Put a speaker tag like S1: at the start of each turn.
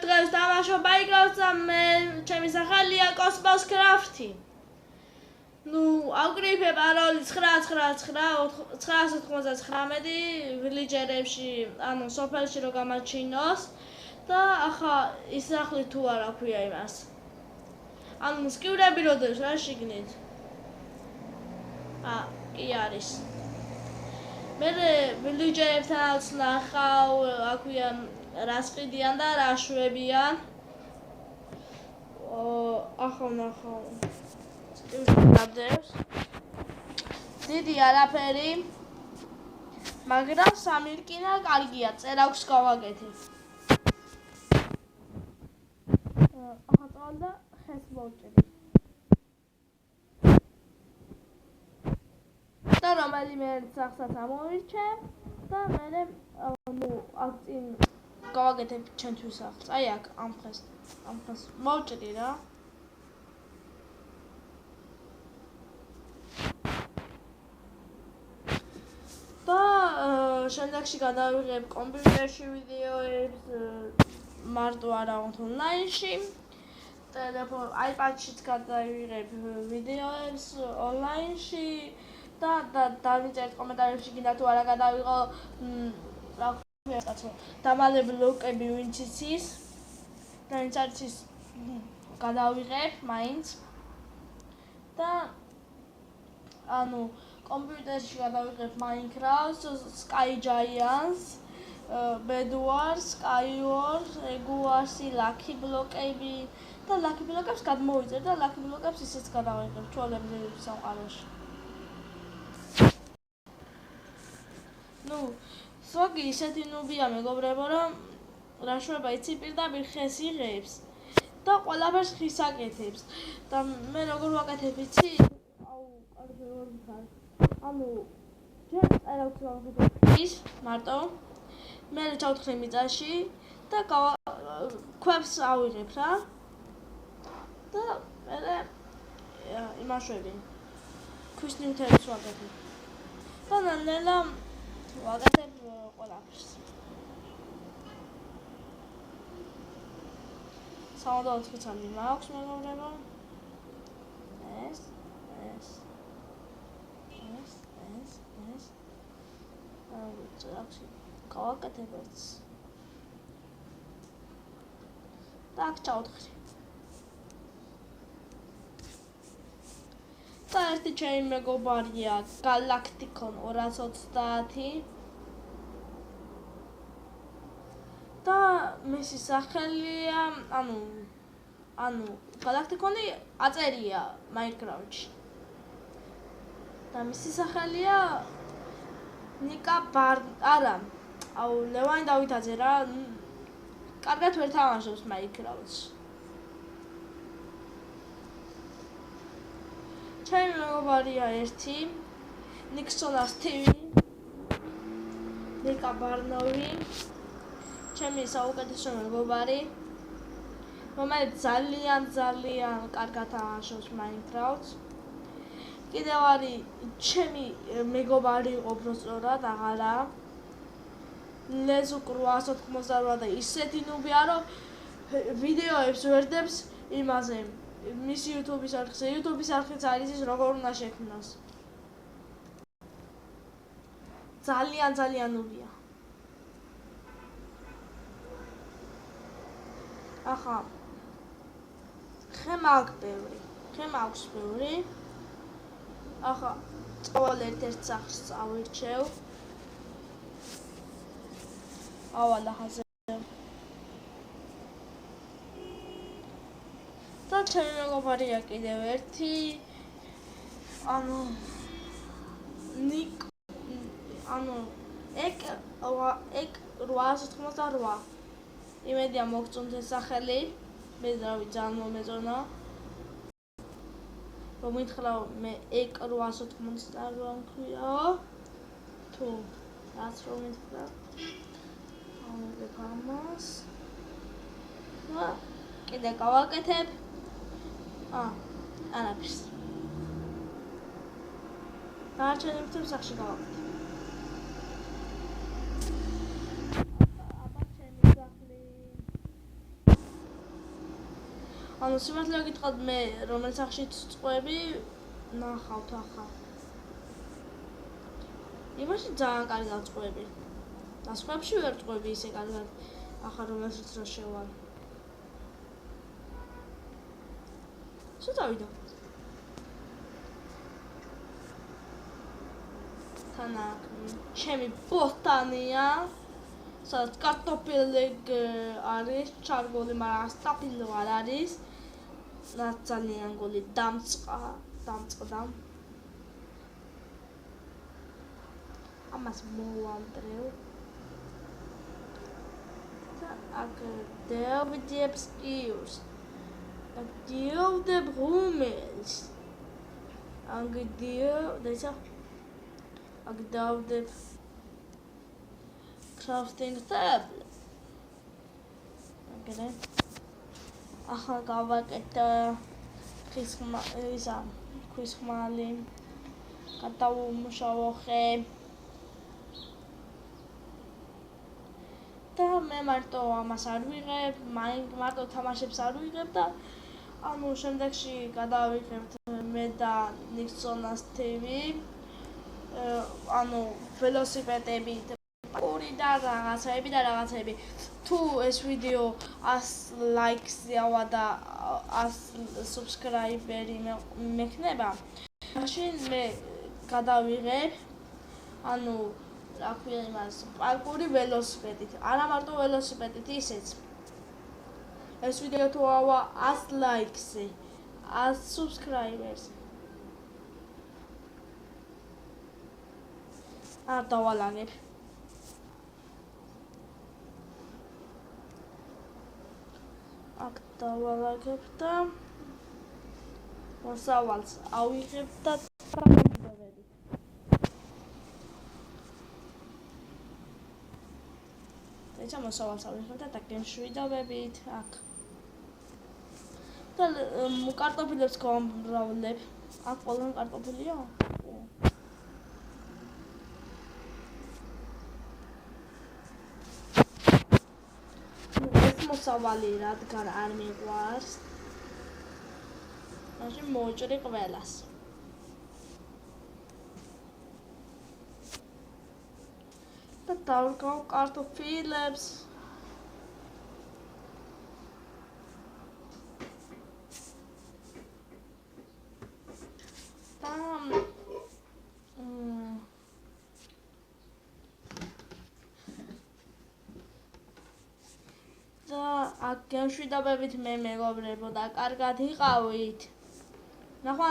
S1: დღეს დამაშო ბაიგავს და მე ჩემი სახელია კოსმოს კრაფტი. ნუ ავკრიფე პაროლი 999 ვილიჯერებში, ანუ სოფელში რო გამაჩინოს და ახლა ის სახლი თუ არა ქვია იმას. ანუ მსკივრები როდეს რა შიგნით? კი არის. მე ვილიჯერებთანაც ნახავ, აქვია რას ყიდიან და რა შვებიან. ახლა ნახავ. სკივრებს. დიდი არაფერი. მაგრამ სამი რკინა კარგია, წერაქვს გავაკეთებ. ახლა წავდა ხეს მოვჭერი. და რომელიმე სახსაც ამოვირჩევ და მე აქ წინ გავაკეთებ ჩემთვის სახლს. აი აქ ამ ხეს მოვჭრი რა. და შემდეგში გადავიღებ კომპიუტერში ვიდეოებს, მარტო არა ონლაინში. iPad-შიც გადავიღებ ვიდეოებს ონლაინში და დავიწერთ კომენტარებში გინდა თუ არა გადავიღო რა ქვია კაცო დამალე ბლოკები ვინც იცის და ვინც არ იცის გადავიღებ მაინც და ანუ კომპიუტერში გადავიღებ Minecraft, Sky Giants, Bed Wars, Sky Wars, Egg Wars, Lucky ბლოკები და Lucky ბლოკებს გადმოვიწერ და Lucky ბლოკებს ისეც გადავიღებ ჩვეულებრივ სამყაროში. ნუ, ზოგი ისეთი ნუბია მეგობრებო, რომ რა შვება იცი პირდაპირ ხეს იღებს და ყველაფერს ხის აკეთებს. და მე როგორ ვაკეთებ იცი? კარგი ვერ ვიხარ. ანუ ჯერ წერაქვს გავაკეთებ ხის მარტო. მე ჩავთხრი მიწაში და ქვებს ავიღებ რა. და მე იმაშვები. ქვის ნივთებს ვაკეთებ. და ნელა ვაკეთებ ყველაფერს. 64 წამი მაქვს მეგობრებო. ეს გავაკეთებთ. და აქ ჩავთხრი. და ერთი ჩემი მეგობარია Galacticon 220 და მისი სახელია, ანუ Galacticon-ი აწერია Minecraft-ში. და მისი სახელია ნიკა არა, ლევანი დავითაძე რა, კარგად ვერ თამაშობს Minecraft-ში. ჩემი მეგობარია ერთი, Nixonas TV, ნიკა ბარნოვი, ჩემი საუკეთესო მეგობარი, რომელიც ძალიან კარგად თამაშობს Minecraft-ს. კიდევ არის ჩემი მეგობარი იყო უბრალოდ აღარა. ლეზუკ 888 და ისეთი ნუბია, რომ ვიდეოებს ვერდებს იმაზე. მისი YouTube-ის არხზე, YouTube-ის არხიც არის ის როგორ უნდა შექმნას. ძალიან ნუბია. ახლა ხე მაქვს ბევრი. ახლა წავალ ერთ-ერთ სახლს წავირჩევ. ახლა და ჩემი მეგობარია კიდევ ერთი. ეგ 888. იმედია მოგწონთ ეს სახელი. მე ძალიან მომეწონა. მომითხრა მე ეგ 888 მქვიაო. თუ რაც რომ მითხრა. ამოვიღებ ამას. და კიდე გავაკეთებ. არაფერს. დარჩენილ სახში გავაკეთებ. აბა ჩემი სახლი. ანუ სიმართლე გითხრათ მე რომელ სახშიც წყვები ნახავთ ახლა. იმაში ძალიან კარგად წყვები. და სხვებში ვერ წყვები ისე კარგად. ახლა რომელშიც რა შევალ. სულ დავიდო. თანა ჩემი ბოსტანია. სადაც კარტოფილი არის, ჩარგული, მაგრამ სტაფილო არ არის. რაც ძალიან გული დამწყდა. ამას მოვამდრევ. და აქ დავდებს იურს. დავდებ ღუმელს. აქ დავდებ crafting table. Okay. ახლა გავაკეთე ქვის ხმალი. გადავუმუშავო ხე. და მე მარტო ამას არ ვიღებ, მარტო თამაშებს არ ვიღებ და ანუ შემდეგში გადავიღებთ მე და Nixonas TV. ანუ ველოსიპედები და რაღაცები. თუ ეს ვიდეო 100 ლაიქსიავა და 100 subscribe-ერი მექნება, მაშინ მე გადავიღებ ანუ რა ქვია იმას პარკური ველოსიპედით. არა მარტო ველოსიპედით, ისეც. ეს ვიდეო თუ ავა 100 ლაიქსი, 100 subscribers. არ დავალაგებ. აქ დავალაგებ და მოსავალს ავიღებ და დამშვიდობებით. ეცა მოსავალს ავიღებ და დაგემშვიდობებით აქ. და კარტოფილებს გავამრავლებ. აქ ყველგან კარტოფილია? მოსავალი რადგან არ მიყვარს. მაშინ მოვჭრი ყველას. და დავრგავ კარტოფილებს. და აქ გემშვიდობებით მე მეგობრებო და კარგად იყავით. ნახვამდის